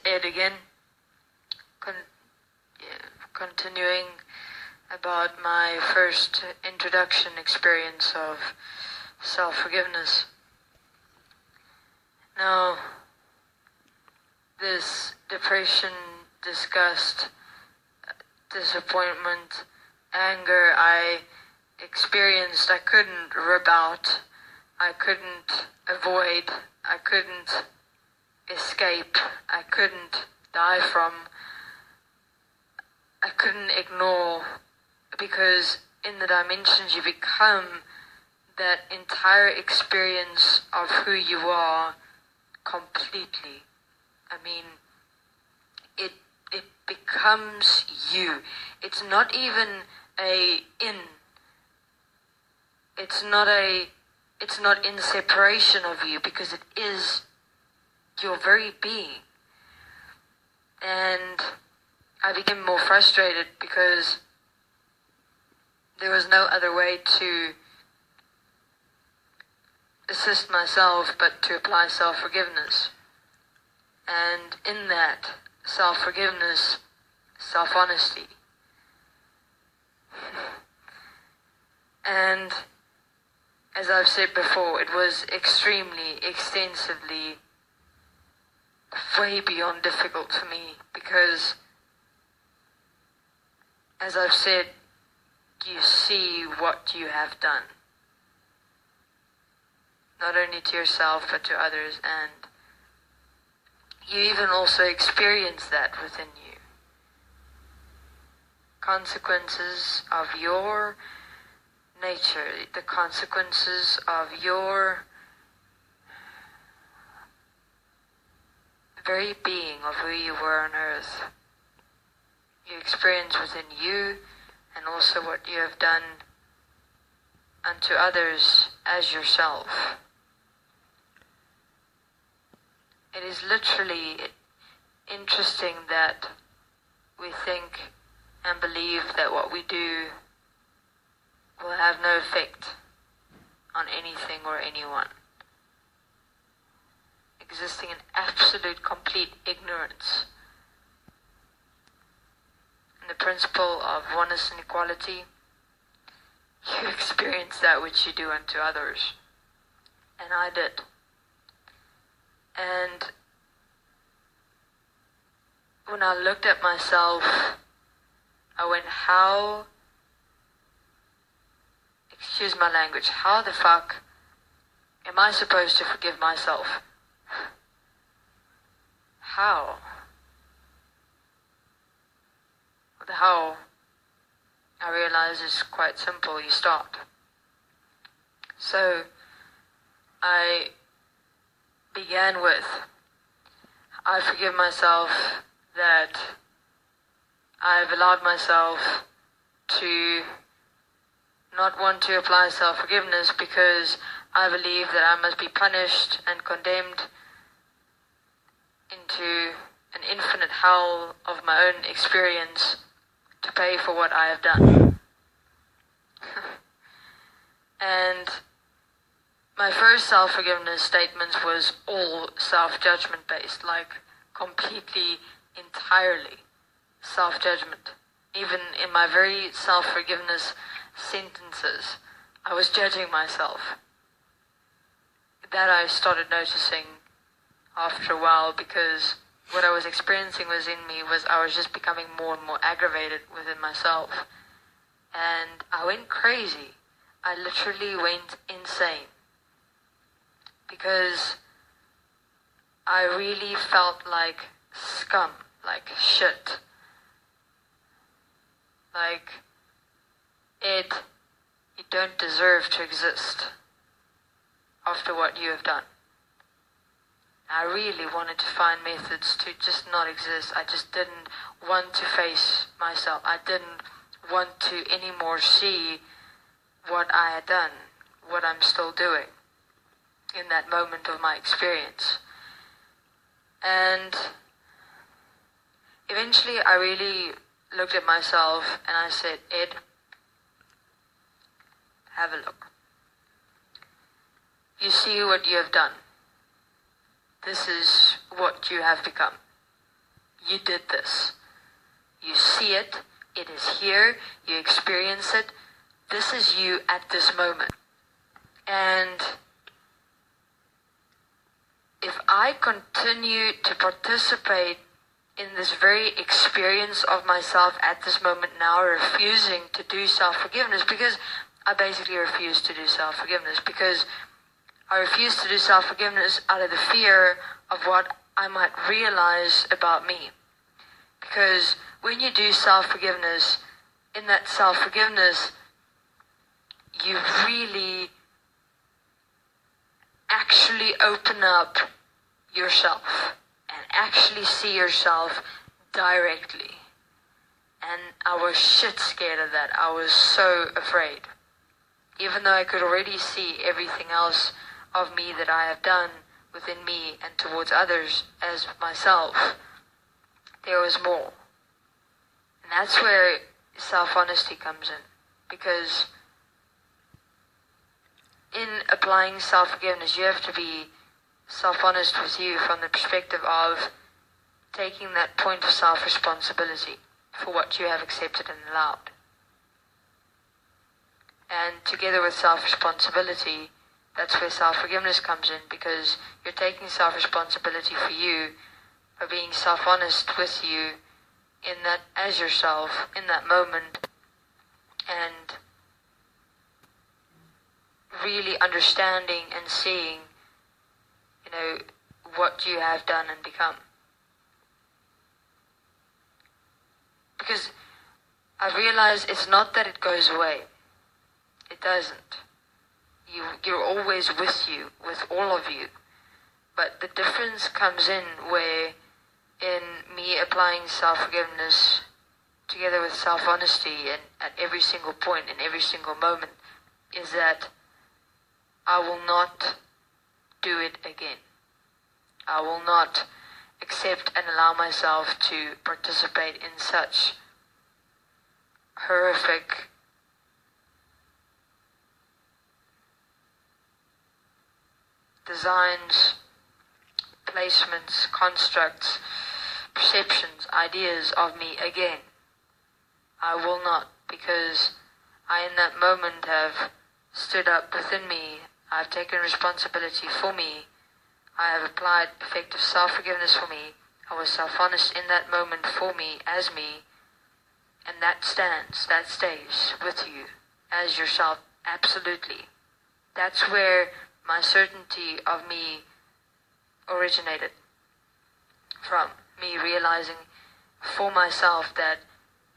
Ed again, continuing about my first introduction experience of self-forgiveness. Now, this depression, disgust, disappointment, anger I experienced, I couldn't rub out, I couldn't avoid, I couldn't escape, I couldn't die from, I couldn't ignore, because in the dimensions you become that entire experience of who you are completely. I mean, it becomes you. It's not even it's not in separation of you, because it is your very being. And I became more frustrated because there was no other way to assist myself but to apply self-forgiveness. And in that self-forgiveness, self-honesty. And as I've said before, it was extremely, extensively, way beyond difficult for me, because, as I've said, you see what you have done. Not only to yourself, but to others, and you even also experience that within you. Consequences of your nature, the consequences of your very being of who you were on earth. You experience within you, and also what you have done unto others as yourself. It is literally interesting that we think and believe that what we do will have no effect on anything or anyone. Existing in absolute, complete ignorance. In the principle of oneness and equality, you experience that which you do unto others. And I did. And when I looked at myself, I went, how, excuse my language, how the fuck am I supposed to forgive myself? How? The how, I realize, is quite simple. You start. So, I began with, I forgive myself that I've allowed myself to not want to apply self-forgiveness, because I believe that I must be punished and condemned into an infinite hell of my own experience to pay for what I have done. And my first self-forgiveness statement was all self-judgment based, like completely, entirely self-judgment. Even in my very self-forgiveness sentences, I was judging myself. That I started noticing after a while, because what I was experiencing within me was I was just becoming more and more aggravated within myself. And I went crazy. I literally went insane. Because I really felt like scum, like shit. Like, Ed, you don't deserve to exist after what you have done. I really wanted to find methods to just not exist. I just didn't want to face myself. I didn't want to anymore see what I had done, what I'm still doing in that moment of my experience. And eventually I really looked at myself and I said, Ed, have a look. You see what you have done. This is what you have become. You did this. You see it. It is here. You experience it. This is you at this moment. And if I continue to participate in this very experience of myself at this moment now, refusing to do self-forgiveness, because I basically refuse to do self-forgiveness, because I refuse to do self-forgiveness out of the fear of what I might realize about me. Because when you do self-forgiveness, in that self-forgiveness, you really actually open up yourself and actually see yourself directly. And I was shit scared of that. I was so afraid. Even though I could already see everything else of me that I have done within me and towards others as myself, there was more. And that's where self-honesty comes in. Because in applying self-forgiveness, you have to be self-honest with you from the perspective of taking that point of self-responsibility for what you have accepted and allowed. And together with self-responsibility, that's where self-forgiveness comes in, because you're taking self-responsibility for you, for being self-honest with you in that, as yourself, in that moment, and really understanding and seeing, what you have done and become. Because I realize it's not that it goes away. It doesn't. You're always with you, with all of you. But the difference comes in where, in me applying self-forgiveness together with self-honesty and at every single point, in every single moment, is that I will not do it again. I will not accept and allow myself to participate in such horrific designs, placements, constructs, perceptions, ideas of me again. I will not, because I in that moment have stood up within me. I've taken responsibility for me. I have applied effective self-forgiveness for me. I was self-honest in that moment for me, as me. And that stands, that stays with you as yourself, absolutely. That's where my certainty of me originated from. Me realizing for myself that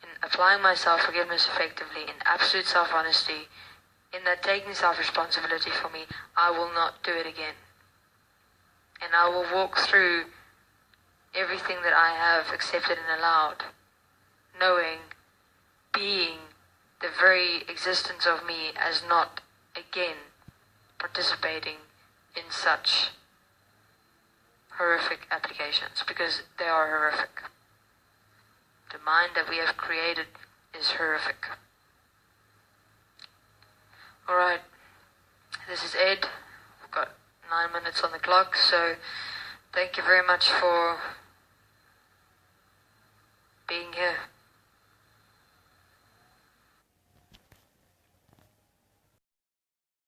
in applying my self-forgiveness effectively, in absolute self-honesty, in that taking self-responsibility for me, I will not do it again. And I will walk through everything that I have accepted and allowed, knowing, being the very existence of me as not again participating in such horrific applications, because they are horrific. The mind that we have created is horrific. Alright, this is Ed. We've got 9 minutes on the clock, so thank you very much for being here.